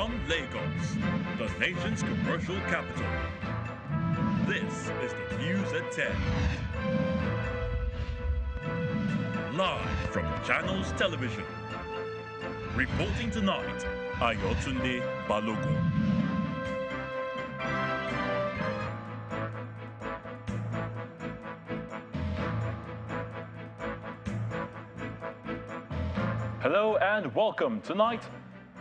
from Lagos, the nation's commercial capital. This is the News at 10. Live from Channels Television. Reporting tonight, Ayotunde Balogun. Hello and welcome. Tonight,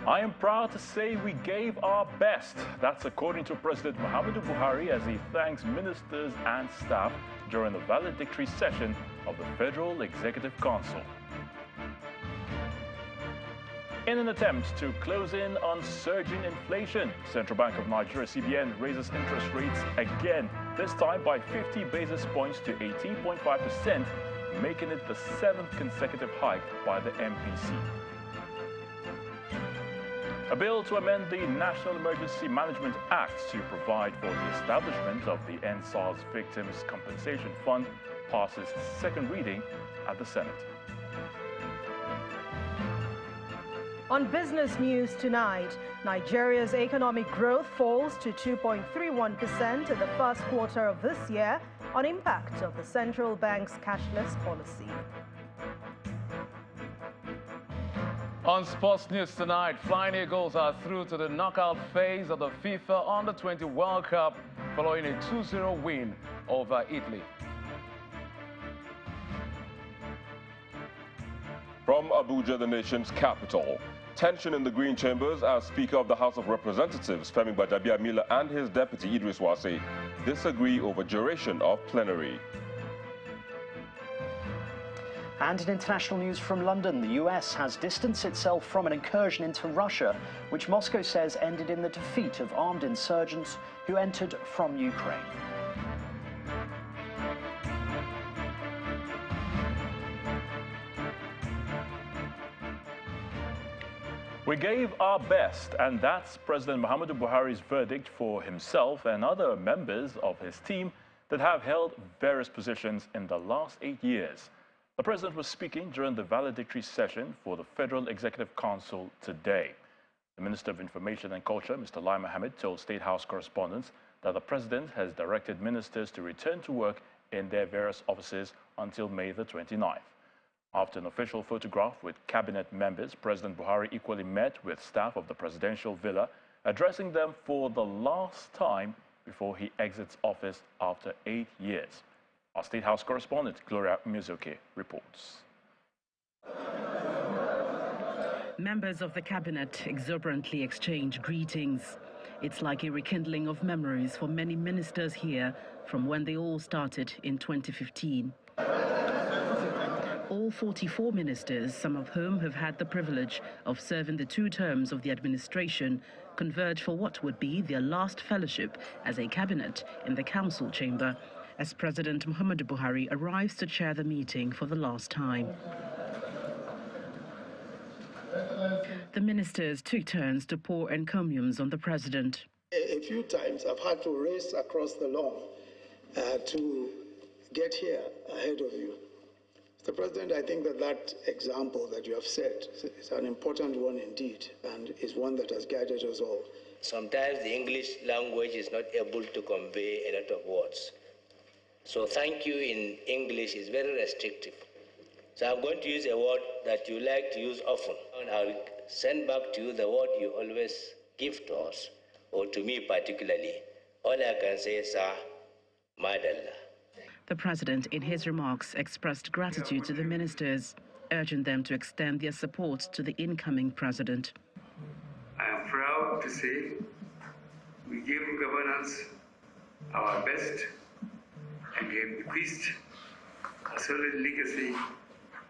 I am proud to say we gave our best. That's according to President Muhammadu Buhari as he thanks ministers and staff during the valedictory session of the Federal Executive Council. In an attempt to close in on surging inflation, Central Bank of Nigeria, CBN, raises interest rates again, this time by 50 basis points to 18.5%, making it the 7th consecutive hike by the MPC. A bill to amend the National Emergency Management Act to provide for the establishment of the NSAS Victims Compensation Fund passes second reading at the Senate. On business news tonight, Nigeria's economic growth falls to 2.31% in the first quarter of this year on impact of the central bank's cashless policy. On sports news tonight, Flying Eagles are through to the knockout phase of the FIFA Under-20 World Cup following a 2-0 win over Italy. From Abuja, the nation's capital, tension in the Green Chambers as Speaker of the House of Representatives, Femi Gbajabiamila, and his deputy, Idris Wase, disagree over duration of plenary. And in international news from London, the US has distanced itself from an incursion into Russia, which Moscow says ended in the defeat of armed insurgents who entered from Ukraine. We gave our best, and that's President Muhammadu Buhari's verdict for himself and other members of his team that have held various positions in the last 8 years. The president was speaking during the valedictory session for the Federal Executive Council today. The Minister of Information and Culture, Mr. Lai Mohammed, told State House correspondents that the president has directed ministers to return to work in their various offices until May the 29th. After an official photograph with cabinet members, President Buhari equally met with staff of the presidential villa, addressing them for the last time before he exits office after 8 years. Our State House correspondent, Gloria Muzoke, reports. Members of the cabinet exuberantly exchange greetings. It's like a rekindling of memories for many ministers here from when they all started in 2015. All 44 ministers, some of whom have had the privilege of serving the 2 terms of the administration, converge for what would be their last fellowship as a cabinet in the council chamber, as President Muhammadu Buhari arrives to chair the meeting for the last time. The ministers took turns to pour encomiums on the president. A few times I've had to race across the lawn to get here ahead of you. Mr. President, I think that example that you have set is an important one indeed, and is one that has guided us all. Sometimes the English language is not able to convey a lot of words. So thank you in English is very restrictive. So I'm going to use a word that you like to use often. And I'll send back to you the word you always give to us, or to me particularly. All I can say is, sir, madalla. The president, in his remarks, expressed gratitude to the ministers, urging them to extend their support to the incoming president. I am proud to say we gave governance our best and have bequeathed a solid legacy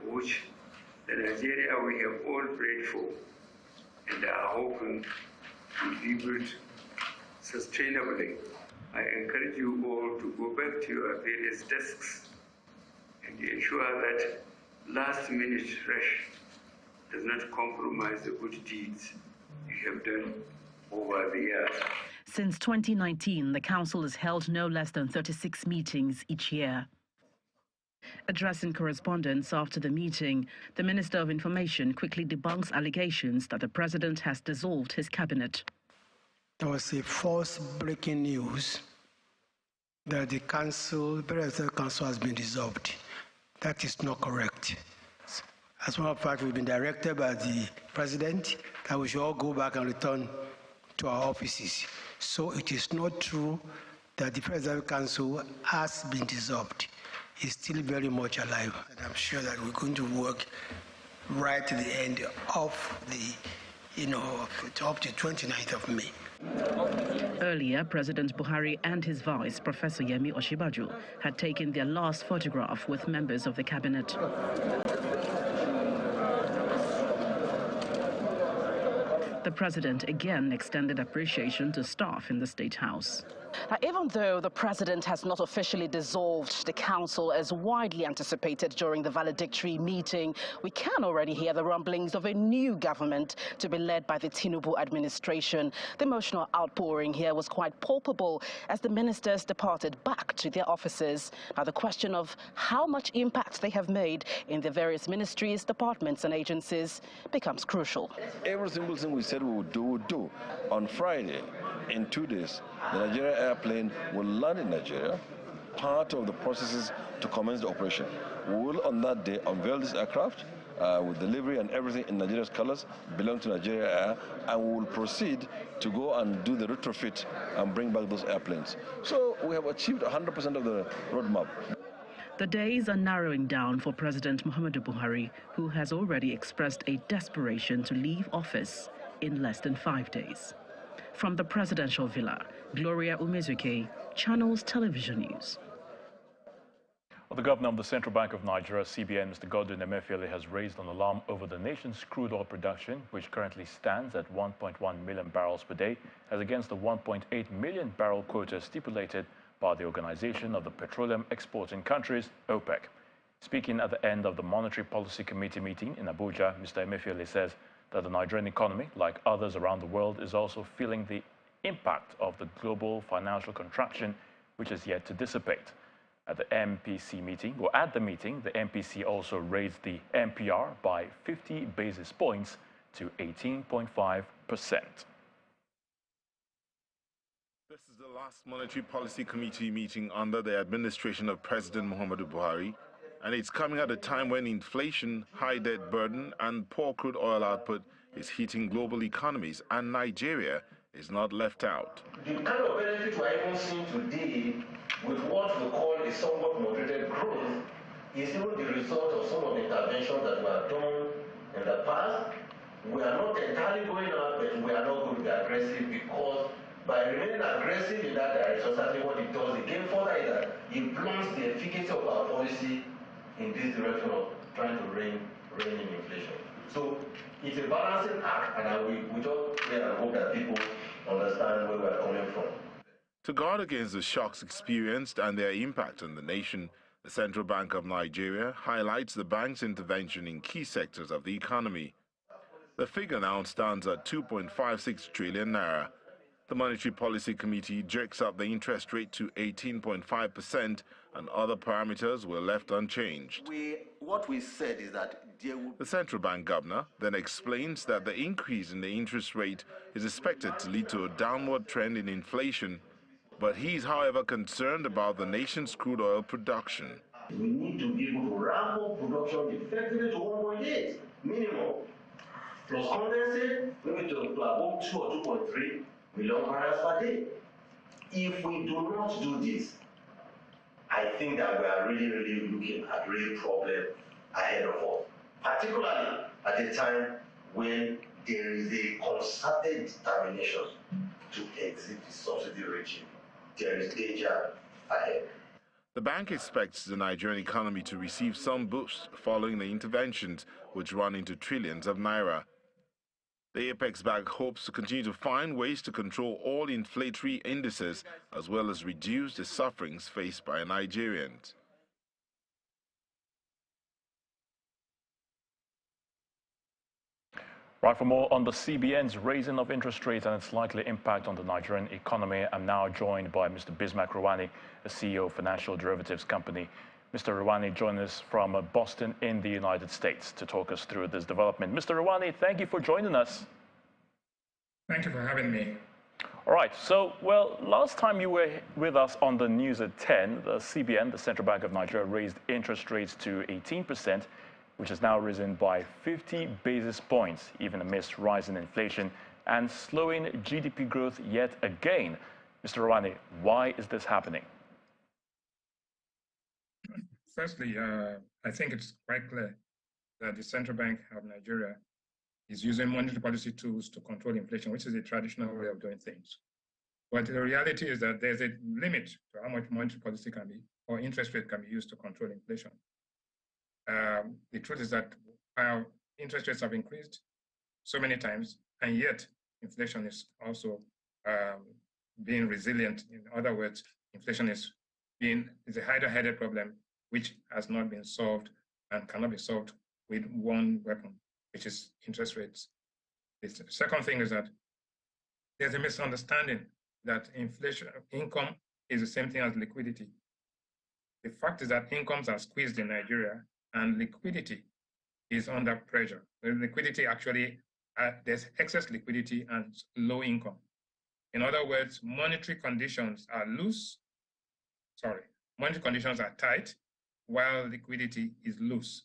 which the Nigeria we have all prayed for and are hoping will be built sustainably. I encourage you all to go back to your various desks and ensure that last-minute rush does not compromise the good deeds you have done over the years. Since 2019, the council has held no less than 36 meetings each year. Addressing correspondents after the meeting, the Minister of Information quickly debunks allegations that the president has dissolved his cabinet. There was a false breaking news that the Presidential Council has been dissolved. That is not correct. As a matter of fact, we've been directed by the president that we should all go back and return to our offices. So it is not true that the Presidential Council has been dissolved. It's still very much alive. And I'm sure that we're going to work right to the end of the, up to 29th of May. Earlier, President Buhari and his vice, Professor Yemi Osinbajo, had taken their last photograph with members of the cabinet. The president again extended appreciation to staff in the State House. Now, even though the president has not officially dissolved the council as widely anticipated during the valedictory meeting, we can already hear the rumblings of a new government to be led by the Tinubu administration. The emotional outpouring here was quite palpable as the ministers departed back to their offices. Now, the question of how much impact they have made in the various ministries, departments and agencies becomes crucial. Every single thing we said we would do. On Friday, in 2 days, the Nigeria airplane will land in Nigeria, part of the processes to commence the operation. We will, on that day, unveil this aircraft with delivery and everything in Nigeria's colors, belong to Nigeria Air, and we will proceed to go and do the retrofit and bring back those airplanes. So we have achieved 100% of the roadmap. The days are narrowing down for President Muhammadu Buhari, who has already expressed a desperation to leave office in less than 5 days. From the presidential villa, Gloria Umezuke, Channels Television News. Well, the governor of the Central Bank of Nigeria, CBN, Mr. Godwin Emefiele, has raised an alarm over the nation's crude oil production, which currently stands at 1.1 million barrels per day, as against the 1.8 million barrel quota stipulated by the Organization of the Petroleum Exporting Countries, OPEC. Speaking at the end of the Monetary Policy Committee meeting in Abuja, Mr. Emefiele says that the Nigerian economy, like others around the world, is also feeling the impact of the global financial contraction, which is yet to dissipate. At the MPC meeting, the MPC also raised the MPR by 50 basis points to 18.5%. This is the last Monetary Policy Committee meeting under the administration of President Muhammadu Buhari, and it's coming at a time when inflation, high debt burden, and poor crude oil output is hitting global economies, and Nigeria is not left out. The kind of benefit we're even seeing today with what we call a somewhat moderated growth is even the result of some of the interventions that were done in the past. We are not entirely going out, but we are not going to be aggressive, because by remaining aggressive in that direction, certainly what it does again further is that it blunts the efficacy of our policy in this direction of trying to rein in inflation. So it's a balancing act, and we just pray and hope that people understand where we're coming from. To guard against the shocks experienced and their impact on the nation, the Central Bank of Nigeria highlights the bank's intervention in key sectors of the economy. The figure now stands at 2.56 trillion naira. The Monetary Policy Committee jerks up the interest rate to 18.5%, and other parameters were left unchanged. What we said is that the central bank governor then explains that the increase in the interest rate is expected to lead to a downward trend in inflation, but he is, however, concerned about the nation's crude oil production. We need to be able to ramp up production effectively to 1.8 minimum, plus condensate maybe to above 2 or 2.3 million barrels per day. If we do not do this, I think that we are really looking at real problem ahead of us, particularly at a time when there is a concerted determination to exit the subsidy regime. There is danger ahead. The bank expects the Nigerian economy to receive some boost following the interventions, which run into trillions of naira. The Apex Bank hopes to continue to find ways to control all inflationary indices, as well as reduce the sufferings faced by Nigerians. Right, for more on the CBN's raising of interest rates and its likely impact on the Nigerian economy, I'm now joined by Mr. Bismarck Rwani, the CEO of financial derivatives company Mr. Rawani joined us from Boston in the United States to talk us through this development. Mr. Rawani, thank you for joining us. Thank you for having me. All right, so, well, last time you were with us on the news at 10, the CBN, the Central Bank of Nigeria, raised interest rates to 18%, which has now risen by 50 basis points, even amidst rising inflation and slowing GDP growth yet again. Mr. Rawani, why is this happening? Firstly, I think it's quite clear that the Central Bank of Nigeria is using monetary policy tools to control inflation, which is a traditional way of doing things. But the reality is that there's a limit to how much monetary policy can be, or interest rate can be used to control inflation. The truth is that our interest rates have increased so many times, and yet inflation is also being resilient. In other words, inflation is a hidden-headed problem which has not been solved and cannot be solved with one weapon, which is interest rates. The second thing is that there's a misunderstanding that income is the same thing as liquidity. The fact is that incomes are squeezed in Nigeria and liquidity is under pressure. The liquidity actually, there's excess liquidity and low income. In other words, monetary conditions are monetary conditions are tight while liquidity is loose.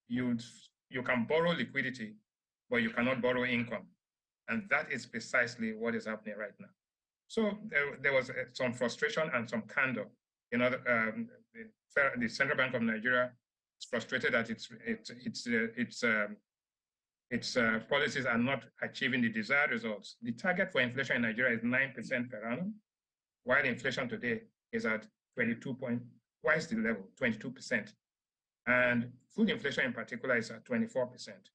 You can borrow liquidity, but you cannot borrow income. And that is precisely what is happening right now. So there was some frustration and some candor. You know, the Central Bank of Nigeria is frustrated that its policies are not achieving the desired results. The target for inflation in Nigeria is 9% per annum, while inflation today is at twice the level, 22%. And food inflation in particular is at 24%.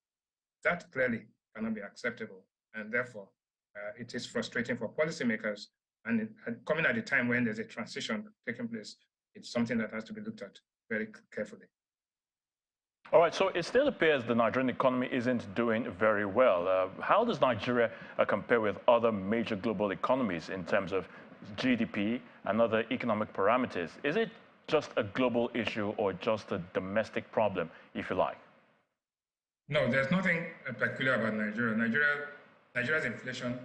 That clearly cannot be acceptable. And therefore, it is frustrating for policymakers. And coming at a time when there's a transition taking place, it's something that has to be looked at very carefully. All right, so it still appears the Nigerian economy isn't doing very well. How does Nigeria compare with other major global economies in terms of GDP and other economic parameters? Is it just a global issue or just a domestic problem, if you like? No, there's nothing peculiar about Nigeria. Nigeria's inflation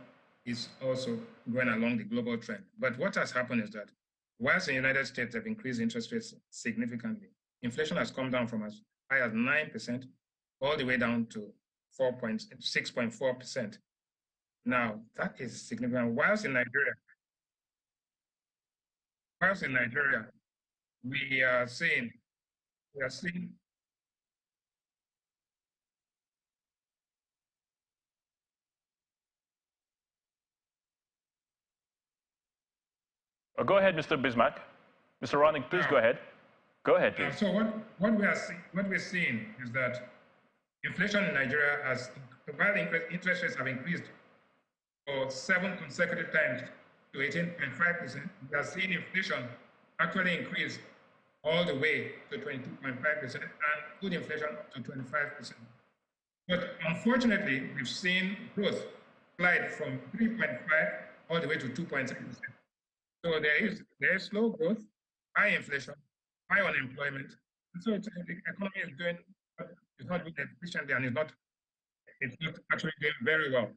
is also going along the global trend. But what has happened is that whilst in the United States have increased interest rates significantly, inflation has come down from as high as 9% all the way down to 6.4%. Now, that is significant. Whilst in Nigeria, we are seeing Go ahead, Mr. Bismarck. Mr. Rawani, please go ahead. Go ahead, please. So what we're seeing is that inflation in Nigeria while interest rates have increased for 7 consecutive times to 18.5%, we are seeing inflation actually increase all the way to 22.5% and food inflation up to 25%. But unfortunately, we've seen growth slide from 3.5 all the way to 2.6%. So there is slow growth, high inflation, high unemployment. And so the economy is not doing efficiently and it's not actually doing very well.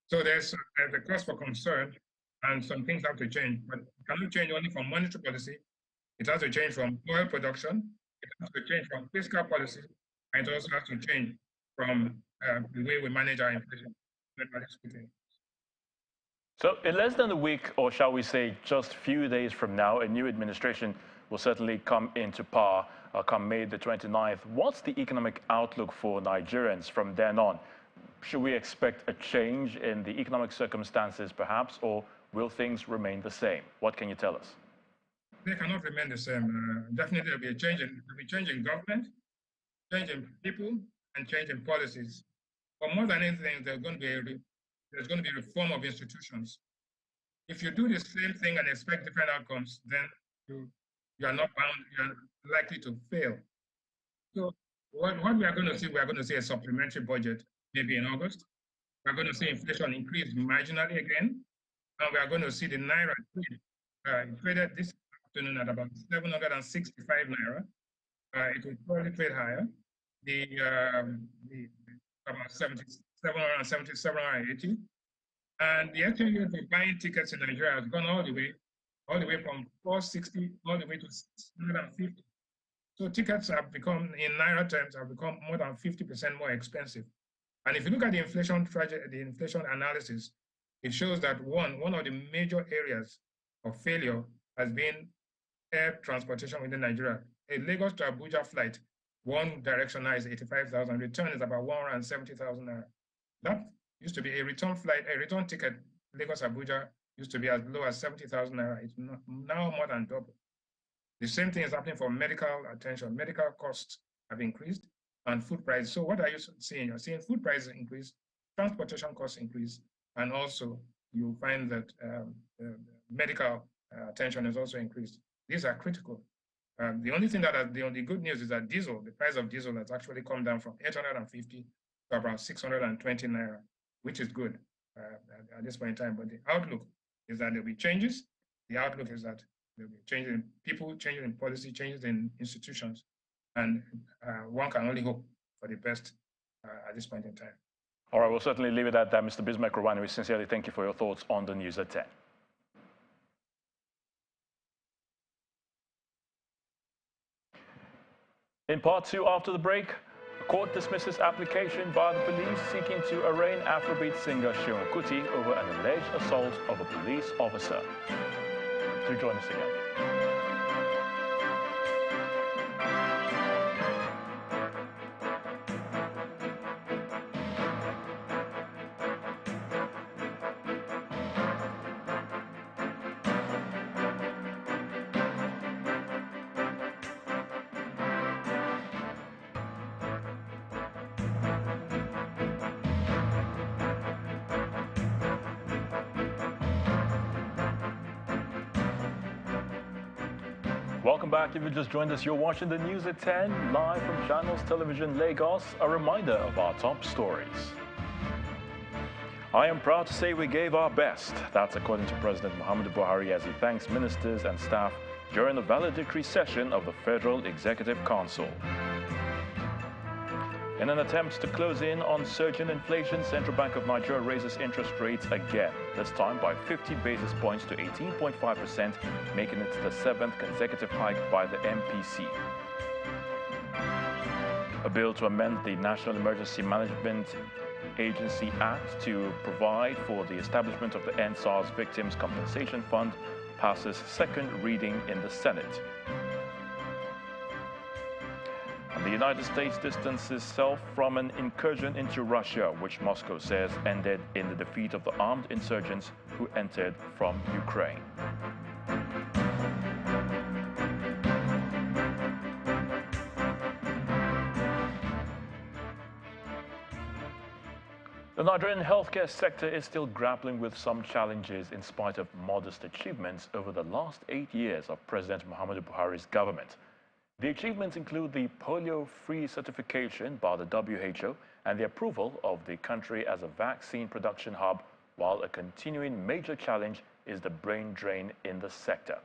So there's a cause for concern and some things have to change, but it cannot change only from monetary policy. It has to change from oil production, it has to change from fiscal policy, and it also has to change from the way we manage our inflation. So in less than a week, or shall we say just a few days from now, a new administration will certainly come into power come May the 29th. What's the economic outlook for Nigerians from then on? Should we expect a change in the economic circumstances perhaps, or will things remain the same? What can you tell us? They cannot remain the same. Definitely there'll be a change in government, change in people, and change in policies. But more than anything, there's going to be reform of institutions. If you do the same thing and expect different outcomes, then you are not bound, you are likely to fail. So what we are going to see a supplementary budget maybe in August. We're going to see inflation increase marginally again, and we are going to see the Naira traded this afternoon at about 765 naira. It will probably trade higher. The about 770, 780. And the exchange rate for buying tickets in Nigeria has gone all the way from 460 all the way to 650. So tickets have become, in Naira terms, have become more than 50% more expensive. And if you look at the inflation analysis, it shows that one of the major areas of failure has been air transportation within Nigeria. A Lagos to Abuja flight, one direction now is 85,000, return is about 170,000 naira. That used to be a return flight, a return ticket, Lagos Abuja used to be as low as 70,000 naira. It's now more than double. The same thing is happening for medical attention. Medical costs have increased and food prices. So what are you seeing? You're seeing food prices increase, transportation costs increase, and also you find that medical attention is also increased. These are critical. The only thing the only good news is that diesel, the price of diesel has actually come down from 850 to around 620 naira, which is good at this point in time. But the outlook is that there'll be changes. The outlook is that there'll be changes in people, changes in policy, changes in institutions, and one can only hope for the best at this point in time. All right, we'll certainly leave it at that. Mr. Bismarck Rwani, we sincerely thank you for your thoughts on the news at 10. In part two, after the break, the court dismisses application by the police seeking to arraign Afrobeat singer Seun Kuti over an alleged assault of a police officer. Do join us again. Welcome back. If you just joined us, you're watching the news at 10, live from Channels Television Lagos. A reminder of our top stories. I am proud to say we gave our best. That's according to President Muhammadu Buhari as he thanks ministers and staff during the valedictory session of the Federal Executive Council. In an attempt to close in on surging inflation, Central Bank of Nigeria raises interest rates again, this time by 50 basis points to 18.5%, making it the 7th consecutive hike by the MPC. A bill to amend the National Emergency Management Agency Act to provide for the establishment of the EndSARS Victims Compensation Fund passes second reading in the Senate. The United States distances itself from an incursion into Russia, which Moscow says ended in the defeat of the armed insurgents who entered from Ukraine. The Nigerian healthcare sector is still grappling with some challenges in spite of modest achievements over the last 8 years of President Muhammadu Buhari's government. The achievements include the polio-free certification by the WHO and the approval of the country as a vaccine production hub, while a continuing major challenge is the brain drain in the sector.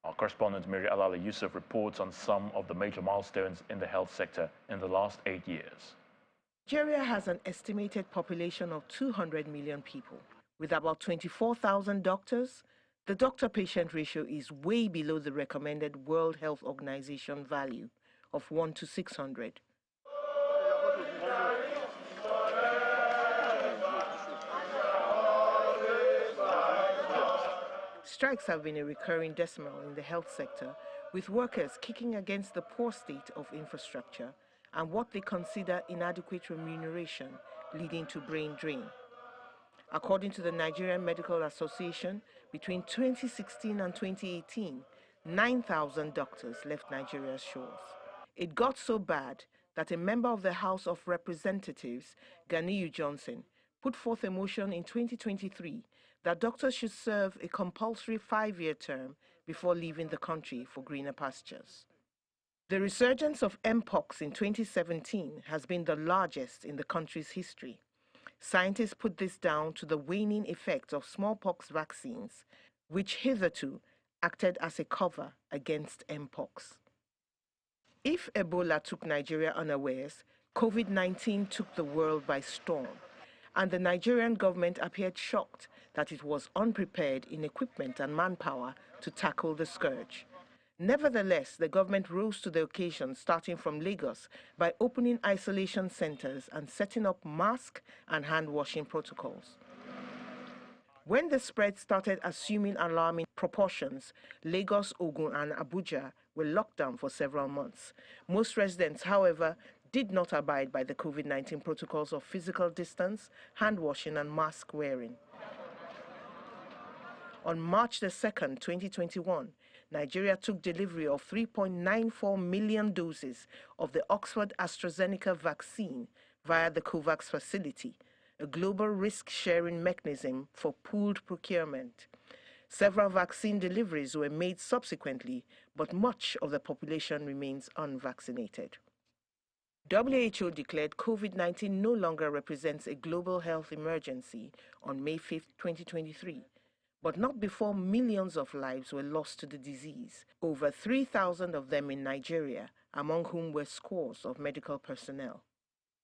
Our correspondent Miri Alala Yusuf reports on some of the major milestones in the health sector in the last 8 years. Nigeria has an estimated population of 200 million people. With about 24,000 doctors, the doctor-patient ratio is way below the recommended World Health Organization value of 1 to 600. Strikes have been a recurring decimal in the health sector, with workers kicking against the poor state of infrastructure and what they consider inadequate remuneration, leading to brain drain. According to the Nigerian Medical Association, between 2016 and 2018, 9,000 doctors left Nigeria's shores. It got so bad that a member of the House of Representatives, Ganiyu Johnson, put forth a motion in 2023 that doctors should serve a compulsory 5-year term before leaving the country for greener pastures. The resurgence of Mpox in 2017 has been the largest in the country's history. Scientists put this down to the waning effect of smallpox vaccines, which hitherto acted as a cover against Mpox. If Ebola took Nigeria unawares, COVID-19 took the world by storm, and the Nigerian government appeared shocked that it was unprepared in equipment and manpower to tackle the scourge. Nevertheless, the government rose to the occasion, starting from Lagos, by opening isolation centers and setting up mask and hand-washing protocols. When the spread started assuming alarming proportions, Lagos, Ogun, and Abuja were locked down for several months. Most residents, however, did not abide by the COVID-19 protocols of physical distance, hand-washing, and mask wearing. On March the 2nd, 2021, Nigeria took delivery of 3.94 million doses of the Oxford AstraZeneca vaccine via the COVAX facility, a global risk-sharing mechanism for pooled procurement. Several vaccine deliveries were made subsequently, but much of the population remains unvaccinated. WHO declared COVID-19 no longer represents a global health emergency on May 5, 2023. But not before millions of lives were lost to the disease, over 3,000 of them in Nigeria, among whom were scores of medical personnel.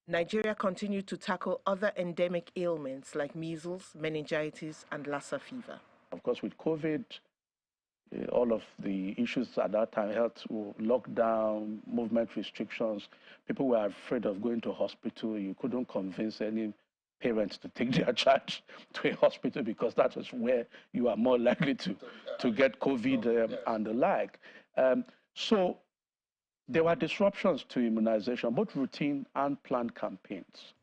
Nigeria continued to tackle other endemic ailments like measles, meningitis, and Lassa fever. Of course, with COVID, all of the issues at that time, health lockdown, movement restrictions, people were afraid of going to hospital. You couldn't convince any parents to take their child to a hospital because that was where you are more likely to get COVID and the like. So there were disruptions to immunization, both routine and planned campaigns.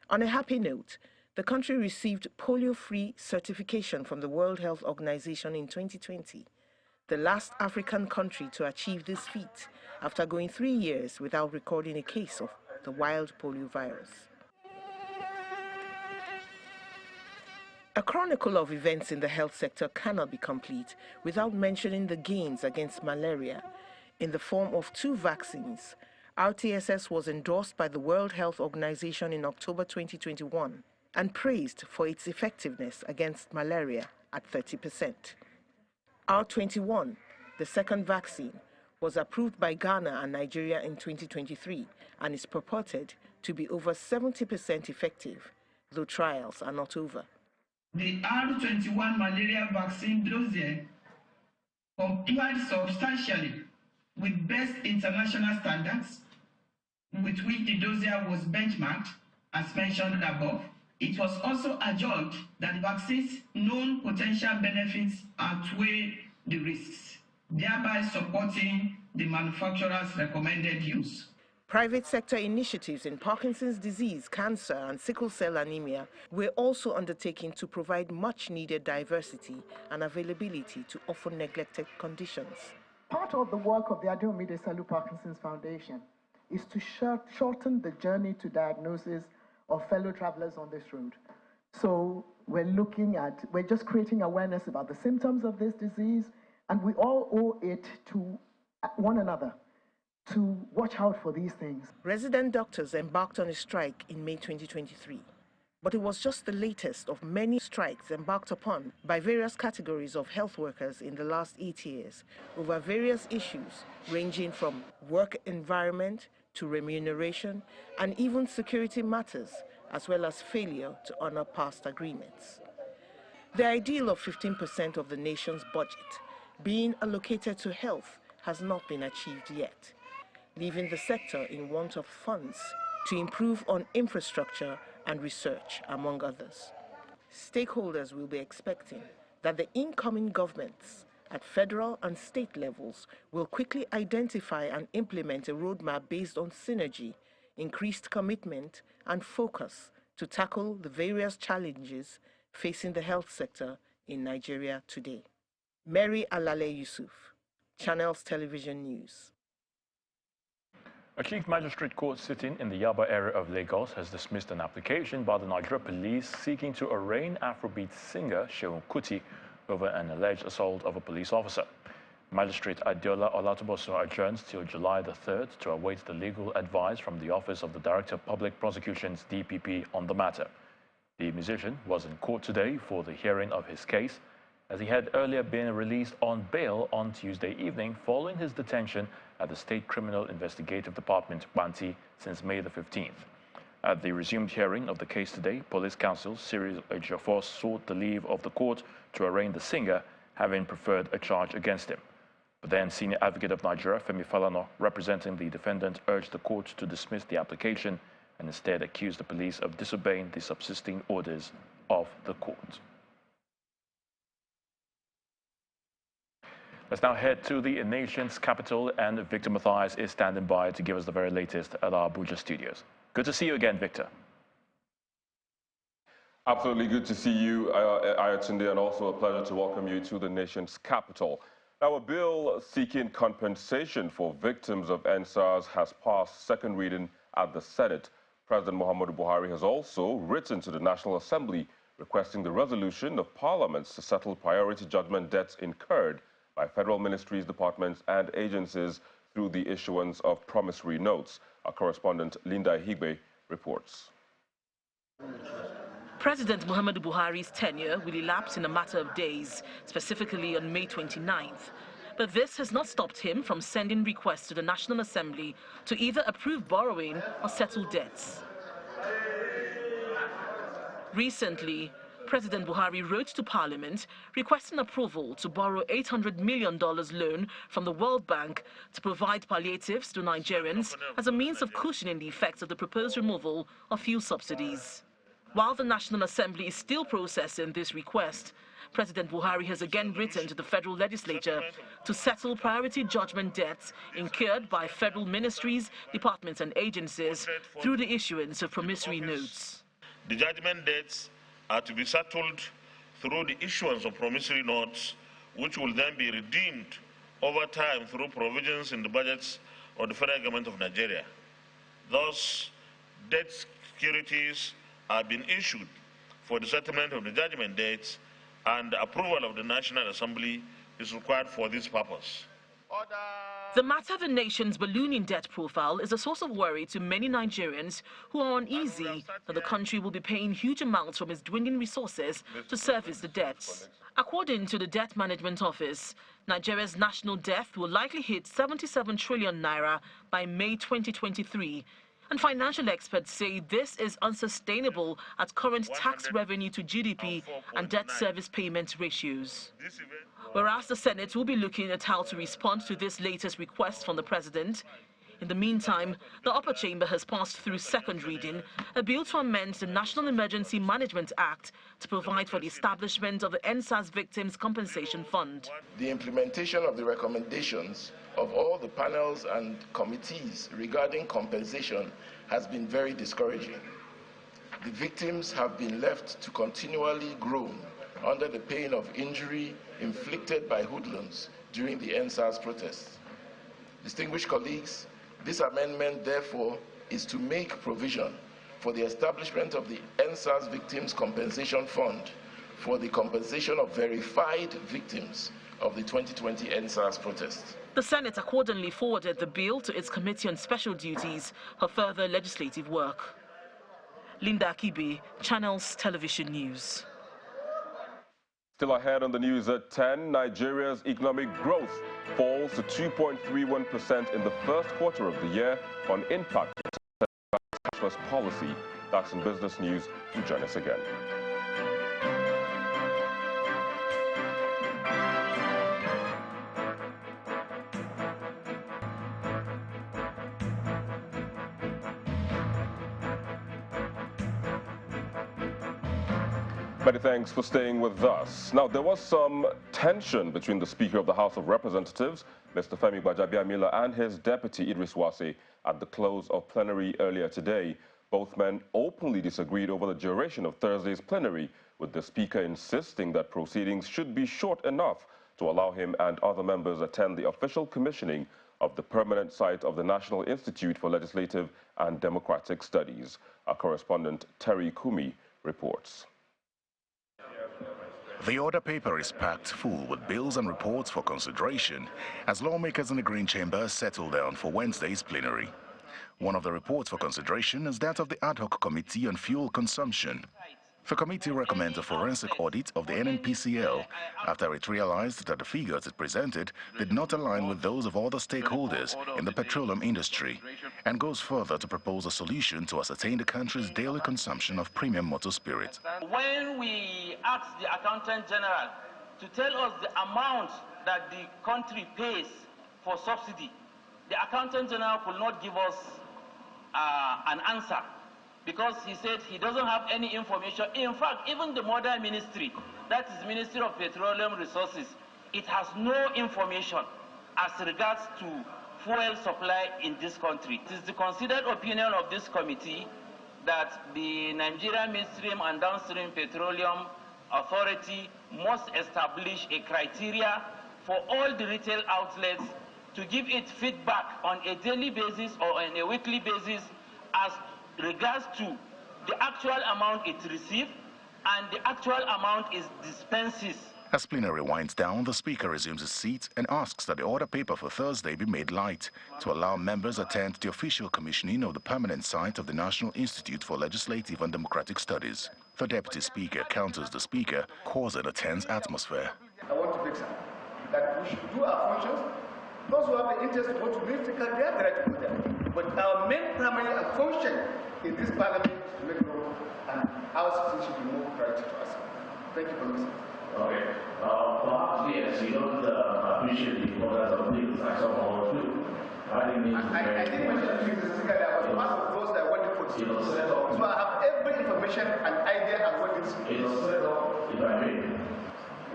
On a happy note, the country received polio-free certification from the World Health Organization in 2020, the last African country to achieve this feat after going 3 years without recording a case of the wild polio virus. A chronicle of events in the health sector cannot be complete without mentioning the gains against malaria in the form of 2 vaccines. RTSS was endorsed by the World Health Organization in October 2021 and praised for its effectiveness against malaria at 30%. R21, the second vaccine, was approved by Ghana and Nigeria in 2023 and is purported to be over 70% effective, though trials are not over. The R21 malaria vaccine dossier complied substantially with best international standards, with which the dossier was benchmarked, as mentioned above. It was also adjudged that the vaccine's known potential benefits outweigh the risks, thereby supporting the manufacturer's recommended use. Private sector initiatives in Parkinson's disease, cancer, and sickle cell anemia were also undertaken to provide much-needed diversity and availability to often neglected conditions. Part of the work of the Adeomide Salu Parkinson's Foundation is to shorten the journey to diagnosis of fellow travelers on this road. So we're just creating awareness about the symptoms of this disease, and we all owe it to one another to watch out for these things. Resident doctors embarked on a strike in May 2023, but it was just the latest of many strikes embarked upon by various categories of health workers in the last 8 years over various issues ranging from work environment to remuneration and even security matters, as well as failure to honor past agreements. The ideal of 15% of the nation's budget being allocated to health has not been achieved yet, leaving the sector in want of funds to improve on infrastructure and research, among others. Stakeholders will be expecting that the incoming governments at federal and state levels will quickly identify and implement a roadmap based on synergy, increased commitment, and focus to tackle the various challenges facing the health sector in Nigeria today. Mary Alale Yusuf, Channels Television News. A Chief Magistrate Court sitting in the Yaba area of Lagos has dismissed an application by the Nigeria Police seeking to arraign Afrobeat singer Seun Kuti over an alleged assault of a police officer. Magistrate Adiola Olatuboso adjourns till July the 3rd to await the legal advice from the Office of the Director of Public Prosecutions (DPP) on the matter. The musician was in court today for the hearing of his case. as he had earlier been released on bail on Tuesday evening following his detention at the State Criminal Investigative Department, Banti, since May the 15th. At the resumed hearing of the case today, Police Counsel Cyril Ejiofor sought the leave of the court to arraign the singer, having preferred a charge against him. But then Senior Advocate of Nigeria, Femi Falana, representing the defendant, urged the court to dismiss the application and instead accused the police of disobeying the subsisting orders of the court. Let's now head to the nation's capital, and Victor Mathias is standing by to give us the very latest at our Abuja studios. Good to see you again, Victor. Absolutely good to see you, Ayatunde, and also a pleasure to welcome you to the nation's capital. Now, a bill seeking compensation for victims of EndSARS has passed second reading at the Senate. President Muhammadu Buhari has also written to the National Assembly requesting the resolution of parliaments to settle priority judgment debts incurred by federal ministries, departments, and agencies through the issuance of promissory notes. Our correspondent Linda Higbe reports. President Muhammadu Buhari's tenure will elapse in a matter of days, specifically on May 29th. But this has not stopped him from sending requests to the National Assembly to either approve borrowing or settle debts. Recently, President Buhari wrote to Parliament requesting approval to borrow $800 million loan from the World Bank to provide palliatives to Nigerians as a means of cushioning the effects of the proposed removal of fuel subsidies. While the National Assembly is still processing this request, President Buhari has again written to the federal legislature to settle priority judgment debts incurred by federal ministries, departments and agencies through the issuance of promissory notes. The judgment debts are to be settled through the issuance of promissory notes, which will then be redeemed over time through provisions in the budgets of the federal government of Nigeria. Thus, debt securities are being issued for the settlement of the judgment debts, and the approval of the National Assembly is required for this purpose. The matter of the nation's ballooning debt profile is a source of worry to many Nigerians who are uneasy that the country will be paying huge amounts from its dwindling resources to service the debts. According to the Debt Management Office, Nigeria's national debt will likely hit 77 trillion naira by May 2023. And financial experts say this is unsustainable at current tax revenue to GDP and debt service payment ratios. Whereas the Senate will be looking at how to respond to this latest request from the president. In the meantime, the upper chamber has passed through second reading a bill to amend the National Emergency Management Act to provide for the establishment of the EndSARS Victims Compensation Fund. The implementation of the recommendations of all the panels and committees regarding compensation has been very discouraging. The victims have been left to continually groan under the pain of injury inflicted by hoodlums during the EndSARS protests. Distinguished colleagues, this amendment, therefore, is to make provision for the establishment of the EndSARS Victims Compensation Fund for the compensation of verified victims of the 2020 EndSARS protests. The Senate accordingly forwarded the bill to its Committee on Special Duties for further legislative work. Linda Akibe, Channels Television News. Still ahead on the news at 10, Nigeria's economic growth falls to 2.31% in the first quarter of the year on impact of cashless policy. That's in business news. Do join us again. Many thanks for staying with us. Now, there was some tension between the Speaker of the House of Representatives, Mr. Femi Gbajabiamila, and his deputy, Idris Wase, at the close of plenary earlier today. Both men openly disagreed over the duration of Thursday's plenary, with the Speaker insisting that proceedings should be short enough to allow him and other members attend the official commissioning of the permanent site of the National Institute for Legislative and Democratic Studies. Our correspondent, Terry Kumi, reports. The order paper is packed full with bills and reports for consideration as lawmakers in the Green Chamber settle down for Wednesday's plenary. One of the reports for consideration is that of the Ad Hoc Committee on Fuel Consumption. The committee recommends a forensic audit of the NNPCL after it realized that the figures it presented did not align with those of other stakeholders in the petroleum industry, and goes further to propose a solution to ascertain the country's daily consumption of premium motor spirit. When we asked the Accountant General to tell us the amount that the country pays for subsidy, the Accountant General could not give us an answer, because he said he doesn't have any information. In fact, even the mother ministry, that is Ministry of Petroleum Resources, it has no information as regards to fuel supply in this country. It is the considered opinion of this committee that the Nigerian Midstream and Downstream Petroleum Authority must establish a criteria for all the retail outlets to give it feedback on a daily basis or on a weekly basis as regards to the actual amount it receives and the actual amount it dispenses. As plenary winds down, the Speaker resumes his seat and asks that the order paper for Thursday be made light to allow members attend the official commissioning of the permanent site of the National Institute for Legislative and Democratic Studies. The Deputy Speaker counters the Speaker, causing a tense atmosphere. I want to make sure that we should do our functions. Those who have the interest to go to ministry, they have the right to go there. But our main primary function in this parliament is to make law, and our citizens should be more priority to us. Thank you for listening. Okay. Perhaps, yes, we don't appreciate the importance of things like some of us do. I didn't mention Mr. Speaker, that was one of those that want to put. So I have every information and idea of what this is. It was set up, if I may.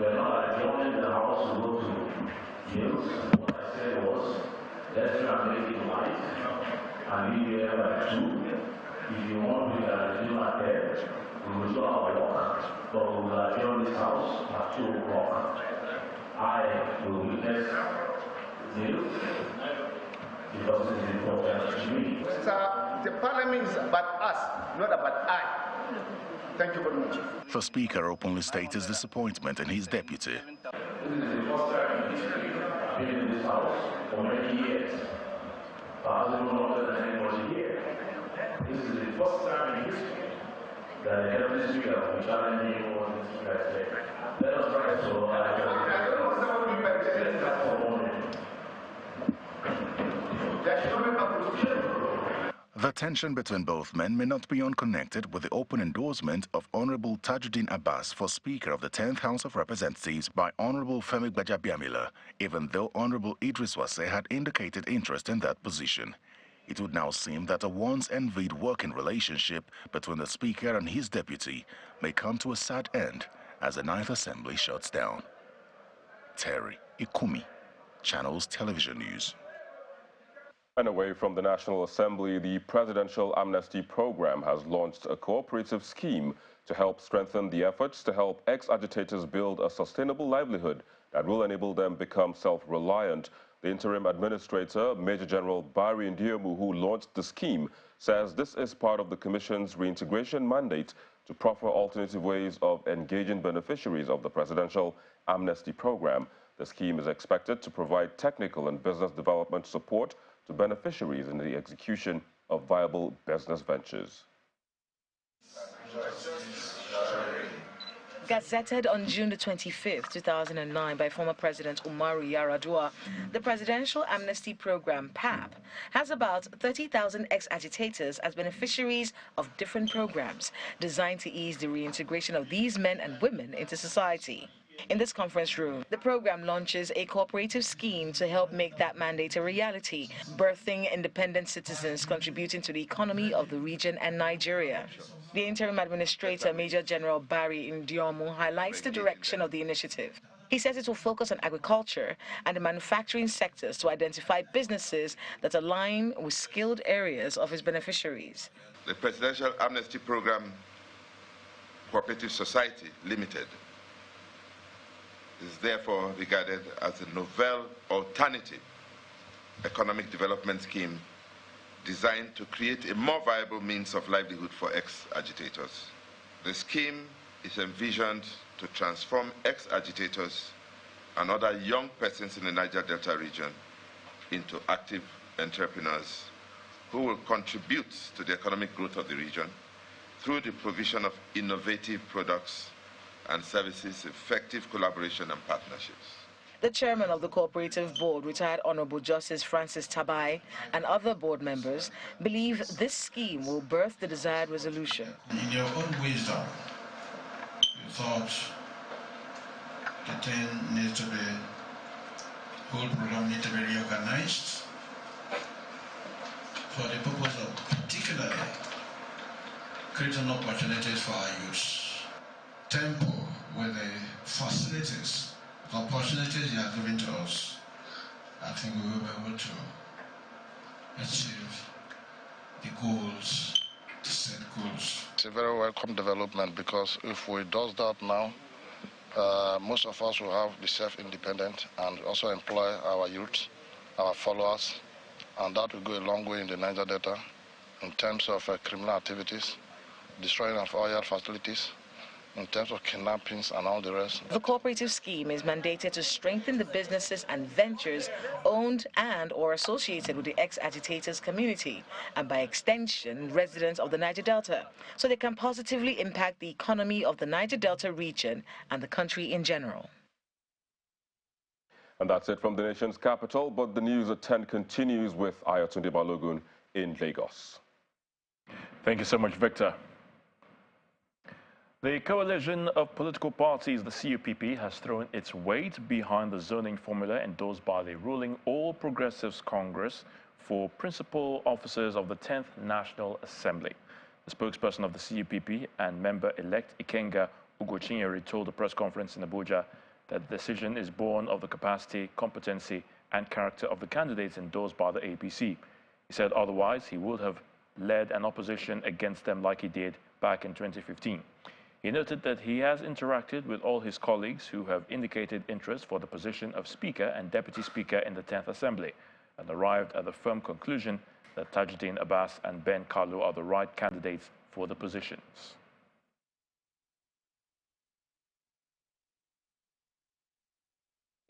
We're not adjourning the House to go to Hills. What I said was, let's try and make it light and leave here by 2. If you want to do not there, we will do our work. But we will adjourn this House at 2 o'clock. I will witness Hills because it is important to me. Sir, the parliament is about us, not about I. Thank you very much. The Speaker openly states his disappointment in his deputy. This is the first time in history I've been in this House for many years. I hasn't been longer than anybody here. This is the first time in history that the Deputy Speaker will challenge me on this Speaker said. Let us try so I can The tension between both men may not be unconnected with the open endorsement of Honorable Tajuddin Abbas for Speaker of the 10th House of Representatives by Honorable Femi Gbajabiamila, even though Honorable Idris Wase had indicated interest in that position. It would now seem that a once-envied working relationship between the Speaker and his deputy may come to a sad end as the 9th Assembly shuts down. Terry Ikumi, Channels Television News. And away from the National Assembly, the Presidential Amnesty Program has launched a cooperative scheme to help strengthen the efforts to help ex-agitators build a sustainable livelihood that will enable them become self-reliant. The interim administrator, Major General Barry Ndiomu, who launched the scheme, says this is part of the Commission's reintegration mandate to proffer alternative ways of engaging beneficiaries of the Presidential Amnesty Program. The scheme is expected to provide technical and business development support to beneficiaries in the execution of viable business ventures. Gazetted on June the 25th, 2009 by former President Umaru Yar'Adua, the Presidential Amnesty Program, PAP, has about 30,000 ex-agitators as beneficiaries of different programs designed to ease the reintegration of these men and women into society. In this conference room, the program launches a cooperative scheme to help make that mandate a reality, birthing independent citizens contributing to the economy of the region and Nigeria. The interim administrator, Major General Barry Ndiomu, highlights the direction of the initiative. He says it will focus on agriculture and the manufacturing sectors to identify businesses that align with skilled areas of his beneficiaries. The Presidential Amnesty Program Cooperative Society Limited is therefore regarded as a novel alternative economic development scheme designed to create a more viable means of livelihood for ex-agitators. The scheme is envisioned to transform ex-agitators and other young persons in the Niger Delta region into active entrepreneurs who will contribute to the economic growth of the region through the provision of innovative products and services, effective collaboration and partnerships. The chairman of the cooperative board, retired Honorable Justice Francis Tabai, and other board members believe this scheme will birth the desired resolution. In your own wisdom, you thought the thing needs to be, whole program needs to be reorganized for the purpose of particularly creating opportunities for our youth. Tempo with the facilities, the opportunities you have given to us, I think we will be able to achieve the goals, the set goals. It's a very welcome development because if we do that now, most of us will have be self-independent and also employ our youth, our followers, and that will go a long way in the Niger Delta in terms of criminal activities, destroying of oil facilities, in terms of kidnappings and all the rest. The cooperative scheme is mandated to strengthen the businesses and ventures owned and or associated with the ex-agitators community, and by extension, residents of the Niger Delta, so they can positively impact the economy of the Niger Delta region and the country in general. And that's it from the nation's capital, but the news at 10 continues with Ayatunde Balogun in Lagos. Thank you so much, Victor. The coalition of political parties, the CUPP, has thrown its weight behind the zoning formula endorsed by the ruling All Progressives Congress for principal officers of the 10th National Assembly. The spokesperson of the CUPP and member-elect Ikenga Ugochinyere told the press conference in Abuja that the decision is born of the capacity, competency, and character of the candidates endorsed by the APC. He said otherwise he would have led an opposition against them like he did back in 2015. He noted that he has interacted with all his colleagues who have indicated interest for the position of Speaker and Deputy Speaker in the 10th Assembly, and arrived at the firm conclusion that Tajuddin Abbas and Ben Kalu are the right candidates for the positions.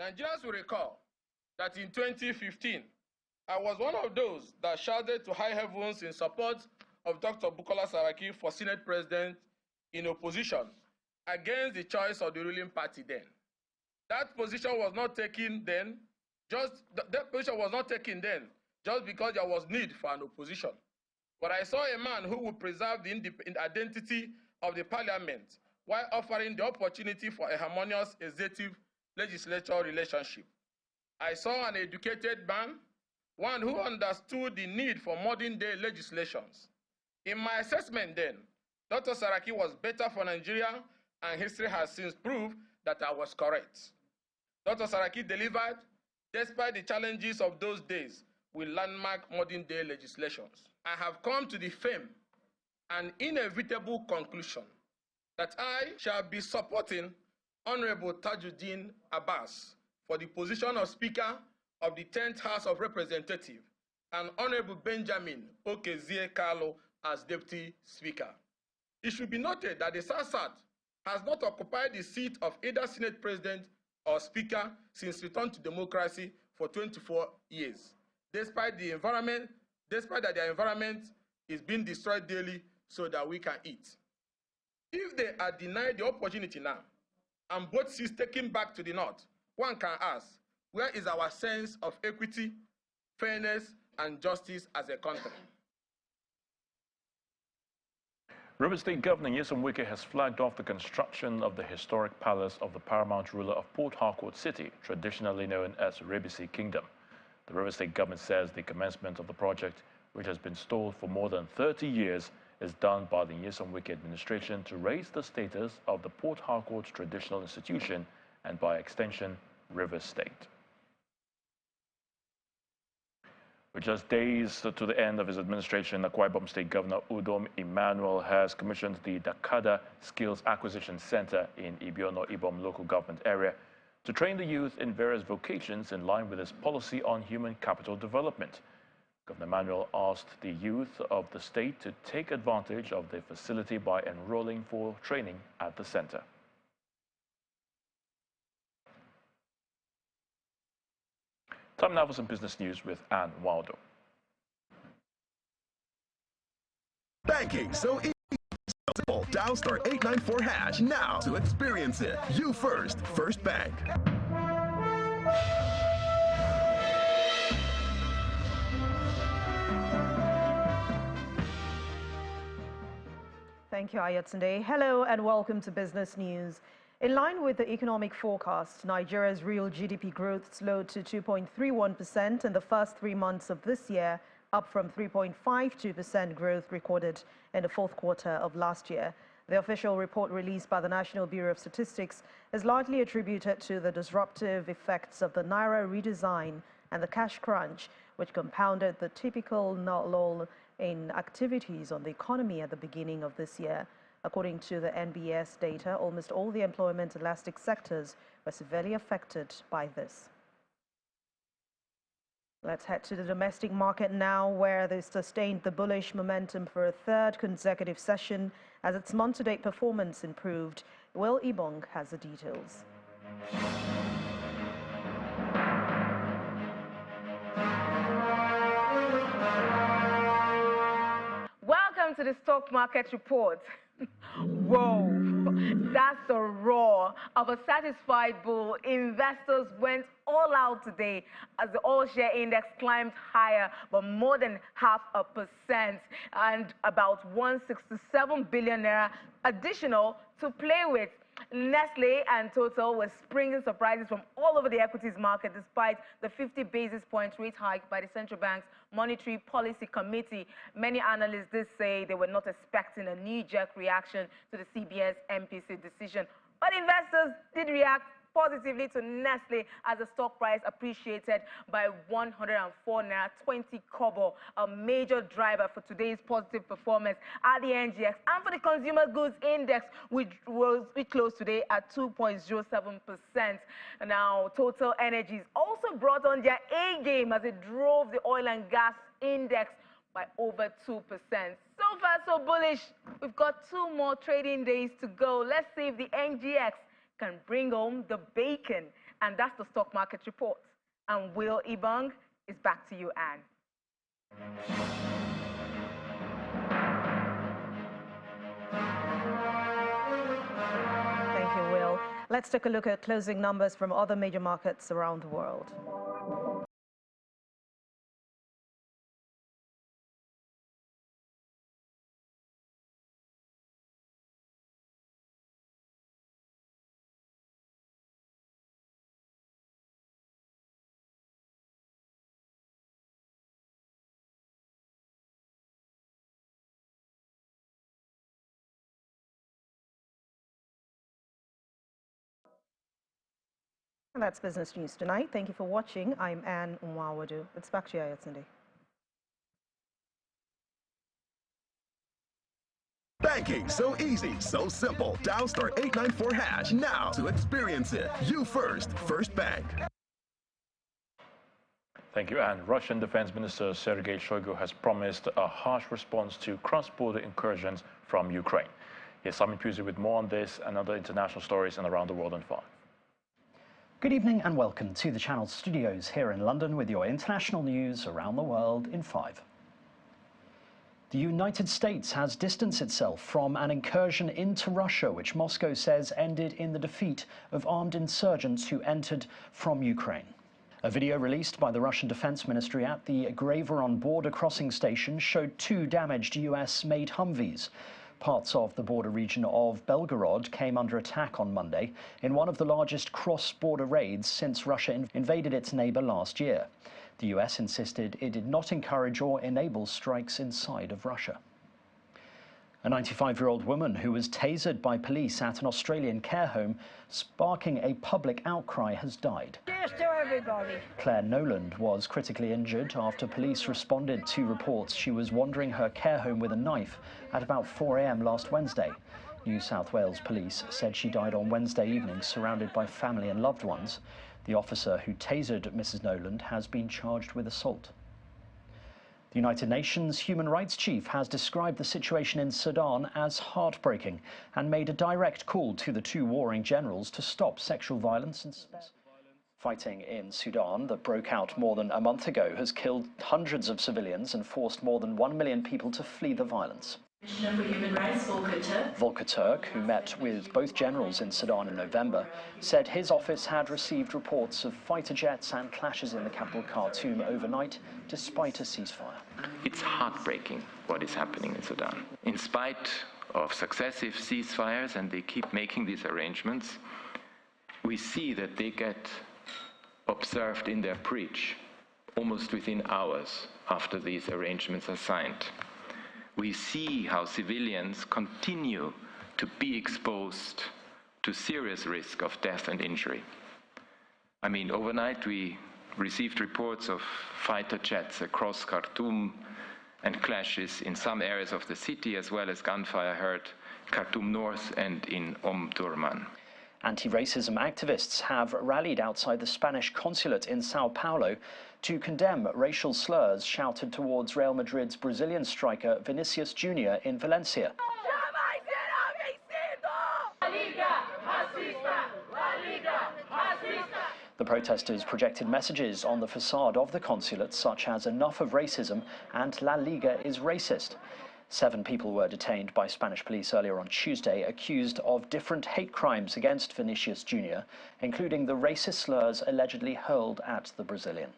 Nigerians will recall that in 2015, I was one of those that shouted to high heavens in support of Dr. Bukola Saraki for Senate President in opposition against the choice of the ruling party then. That position was not taken then, just because there was need for an opposition. But I saw a man who would preserve the identity of the parliament while offering the opportunity for a harmonious executive legislature relationship. I saw an educated man, one who understood the need for modern-day legislations. In my assessment then, Dr. Saraki was better for Nigeria, and history has since proved that I was correct. Dr. Saraki delivered, despite the challenges of those days, with landmark modern-day legislations. I have come to the firm and inevitable conclusion that I shall be supporting Honorable Tajuddin Abbas for the position of Speaker of the 10th House of Representatives and Honorable Benjamin Okezie Kalu as Deputy Speaker. It should be noted that the SASAT has not occupied the seat of either Senate President or Speaker since return to democracy for 24 years, despite that their environment is being destroyed daily so that we can eat. If they are denied the opportunity now, and both seats taken back to the north, one can ask, where is our sense of equity, fairness, and justice as a country? Rivers State Governor Seun Kuti has flagged off the construction of the historic palace of the paramount ruler of Port Harcourt City, traditionally known as Rebisi Kingdom. The Rivers State government says the commencement of the project, which has been stalled for more than 30 years, is done by the Seun Kuti administration to raise the status of the Port Harcourt traditional institution and, by extension, Rivers State. With just days to the end of his administration, Akwa Ibom State Governor Udom Emmanuel has commissioned the Dakada Skills Acquisition Center in Ibiono Ibom local government area to train the youth in various vocations in line with his policy on human capital development. Governor Emmanuel asked the youth of the state to take advantage of the facility by enrolling for training at the center. Time now for some business news with Ann Waldo. Banking so easy. Dial star 894 hash now to experience it. You first, First Bank. Thank you, Ayatunde. Hello and welcome to Business News. In line with the economic forecast, Nigeria's real GDP growth slowed to 2.31% in the first 3 months of this year, up from 3.52% growth recorded in the fourth quarter of last year. The official report released by the National Bureau of Statistics is largely attributed to the disruptive effects of the Naira redesign and the cash crunch, which compounded the typical lull in activities on the economy at the beginning of this year. According to the NBS data, almost all the employment elastic sectors were severely affected by this. Let's head to the domestic market now, where they sustained the bullish momentum for a third consecutive session as its month-to-date performance improved. Will Ibong has the details. Welcome to the stock market report. Whoa, that's the roar of a satisfied bull. Investors went all out today as the all-share index climbed higher by more than 0.5% and about 167 billion naira additional to play with. Nestle and Total were springing surprises from all over the equities market despite the 50 basis point rate hike by the central bank's Monetary Policy Committee. Many analysts did say they were not expecting a knee-jerk reaction to the CBS MPC decision, but investors did react positively to Nestle as the stock price appreciated by 104 naira 20 kobo, a major driver for today's positive performance at the NGX. And for the consumer goods index, which closed today at 2.07%. Now, Total Energies also brought on their A game as it drove the oil and gas index by over 2%. So far, so bullish. We've got 2 more trading days to go. Let's see if the NGX can bring home the bacon. And that's the stock market report. And Will Ibong is back to you, Anne. Thank you, Will. Let's take a look at closing numbers from other major markets around the world. And that's Business News tonight. Thank you for watching. I'm Anne Nwawadu. It's back to you, Ayatunde. Banking, so easy, so simple. Dial star 894 hash now to experience it. You first, First Bank. Thank you, Anne. Russian Defense Minister Sergei Shoigu has promised a harsh response to cross-border incursions from Ukraine. Here's Simon Pusey with more on this and other international stories and around the world in 5. Good evening and welcome to the Channel studios here in London with your international news around the world in 5. The United States has distanced itself from an incursion into Russia, which Moscow says ended in the defeat of armed insurgents who entered from Ukraine. A video released by the Russian Defense Ministry at the Graveron border crossing station showed 2 damaged US-made Humvees. Parts of the border region of Belgorod came under attack on Monday in one of the largest cross-border raids since Russia invaded its neighbor last year. The US insisted it did not encourage or enable strikes inside of Russia. A 95-year-old woman who was tasered by police at an Australian care home, sparking a public outcry, has died. Cheers to everybody. Claire Noland was critically injured after police responded to reports she was wandering her care home with a knife at about 4 a.m. last Wednesday. New South Wales police said she died on Wednesday evening surrounded by family and loved ones. The officer who tasered Mrs. Noland has been charged with assault. The United Nations Human Rights Chief has described the situation in Sudan as heartbreaking and made a direct call to the 2 warring generals to stop sexual violence and fighting in Sudan that broke out more than a month ago has killed hundreds of civilians and forced more than 1 million people to flee the violence. Commissioner for Human Rights, Volker Turk, who met with both generals in Sudan in November, said his office had received reports of fighter jets and clashes in the capital Khartoum overnight, despite a ceasefire. It's heartbreaking what is happening in Sudan. In spite of successive ceasefires, and they keep making these arrangements, we see that they get observed in their breach almost within hours after these arrangements are signed. We see how civilians continue to be exposed to serious risk of death and injury. I mean, overnight we received reports of fighter jets across Khartoum and clashes in some areas of the city, as well as gunfire heard Khartoum North and in Durman. Anti-racism activists have rallied outside the Spanish consulate in Sao Paulo to condemn racial slurs shouted towards Real Madrid's Brazilian striker Vinicius Jr. in Valencia. The protesters projected messages on the facade of the consulate such as "Enough of racism" and "La Liga is racist." 7 people were detained by Spanish police earlier on Tuesday, accused of different hate crimes against Vinicius Jr., including the racist slurs allegedly hurled at the Brazilian.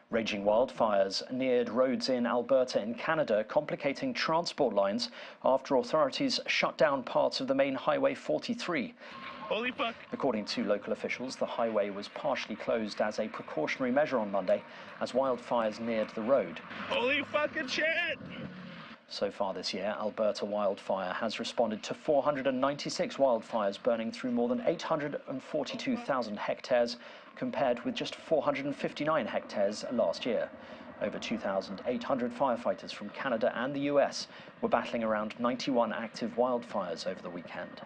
Raging wildfires neared roads in Alberta in Canada, complicating transport lines after authorities shut down parts of the main Highway 43. Holy fuck. According to local officials, the highway was partially closed as a precautionary measure on Monday as wildfires neared the road. Holy fucking shit! So far this year, Alberta Wildfire has responded to 496 wildfires burning through more than 842,000 hectares, compared with just 459 hectares last year. Over 2,800 firefighters from Canada and the US were battling around 91 active wildfires over the weekend.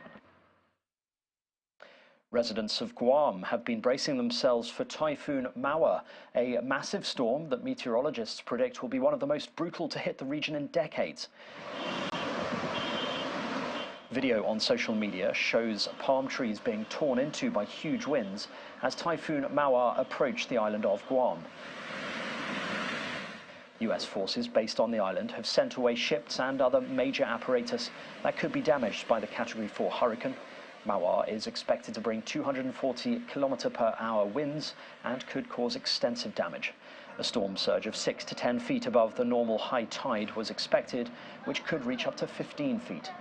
Residents of Guam have been bracing themselves for Typhoon Mawar, a massive storm that meteorologists predict will be one of the most brutal to hit the region in decades. Video on social media shows palm trees being torn into by huge winds as Typhoon Mawar approached the island of Guam. US forces based on the island have sent away ships and other major apparatus that could be damaged by the Category 4 hurricane. Mawar is expected to bring 240 km/h winds and could cause extensive damage. A storm surge of 6 to 10 feet above the normal high tide was expected, which could reach up to 15 feet.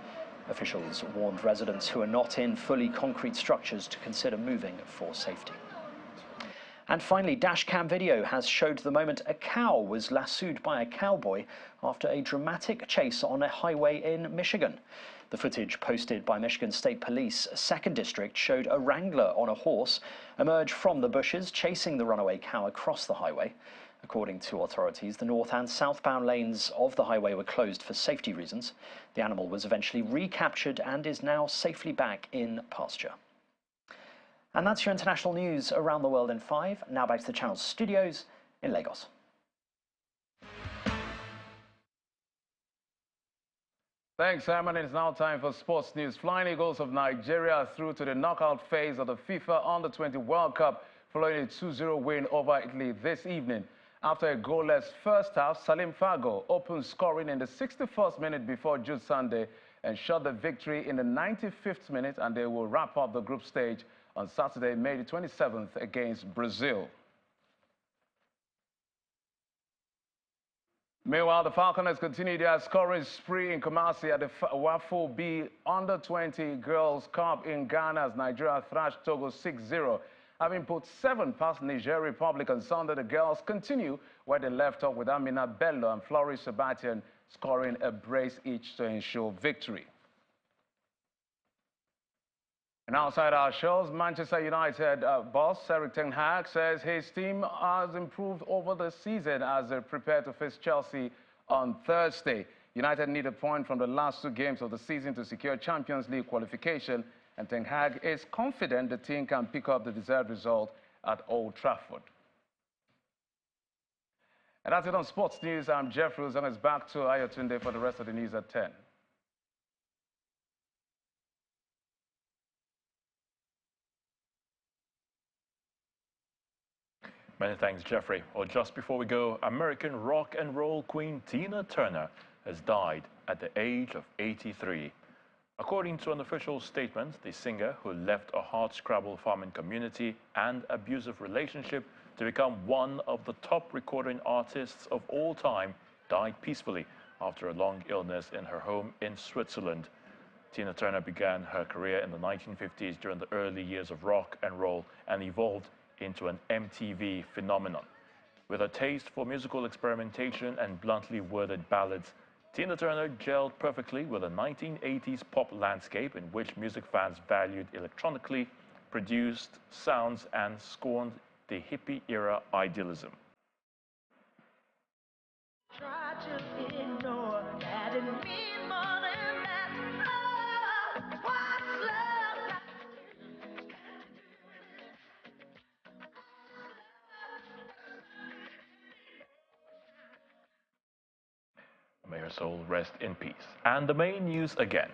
Officials warned residents who are not in fully concrete structures to consider moving for safety. And finally, dashcam video has showed the moment a cow was lassoed by a cowboy after a dramatic chase on a highway in Michigan. The footage posted by Michigan State Police 2nd District showed a wrangler on a horse emerge from the bushes, chasing the runaway cow across the highway. According to authorities, the north and southbound lanes of the highway were closed for safety reasons. The animal was eventually recaptured and is now safely back in pasture. And that's your international news around the world in 5. Now back to the channel's studios in Lagos. Thanks, Simon. It's now time for sports news. Flying Eagles of Nigeria are through to the knockout phase of the FIFA Under-20 World Cup following a 2-0 win over Italy this evening. After a goalless first half, Salim Fago opened scoring in the 61st minute before Jude Sunday and shot the victory in the 95th minute, and they will wrap up the group stage on Saturday, May the 27th against Brazil. Meanwhile, the Falconers continue their scoring spree in Kumasi at the WAFO B Under-20 Girls Cup in Ghana as Nigeria thrashed Togo 6-0. Having put 7 past Niger Republic on Sunday, the girls continue where they left off with Amina Bello and Floris Sabatian scoring a brace each to ensure victory. And outside our shows, Manchester United boss Erik ten Hag says his team has improved over the season as they prepare to face Chelsea on Thursday. United need a point from the last 2 games of the season to secure Champions League qualification, and ten Hag is confident the team can pick up the deserved result at Old Trafford. And that's it on Sports News. I'm Jeff Rose, and it's back to Ayotunde for the rest of the news at 10. Many thanks, Jeffrey. Well, just before we go, American rock and roll queen Tina Turner has died at the age of 83. According to an official statement, the singer, who left a hardscrabble farming community and abusive relationship to become one of the top recording artists of all time, died peacefully after a long illness in her home in Switzerland. Tina Turner began her career in the 1950s during the early years of rock and roll and evolved into an MTV phenomenon. With a taste for musical experimentation and bluntly worded ballads, Tina Turner gelled perfectly with a 1980s pop landscape in which music fans valued electronically produced sounds and scorned the hippie-era idealism. Try to ignore that it means more than that. Oh, what's love? May her soul rest in peace. And the main news again.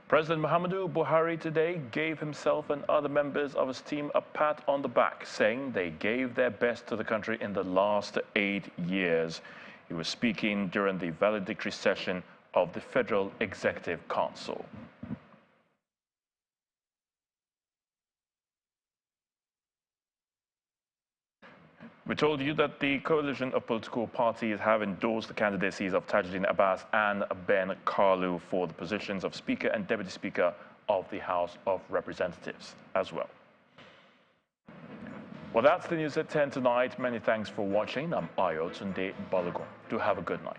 President Muhammadu Buhari today gave himself and other members of his team a pat on the back, saying they gave their best to the country in the last 8 years. He was speaking during the valedictory session of the Federal Executive Council. We told you that the coalition of political parties have endorsed the candidacies of Tajuddin Abbas and Ben Kalu for the positions of Speaker and Deputy Speaker of the House of Representatives as well. Well, that's the news at 10 tonight. Many thanks for watching. I'm Ayo Tunde Balogun. Do have a good night.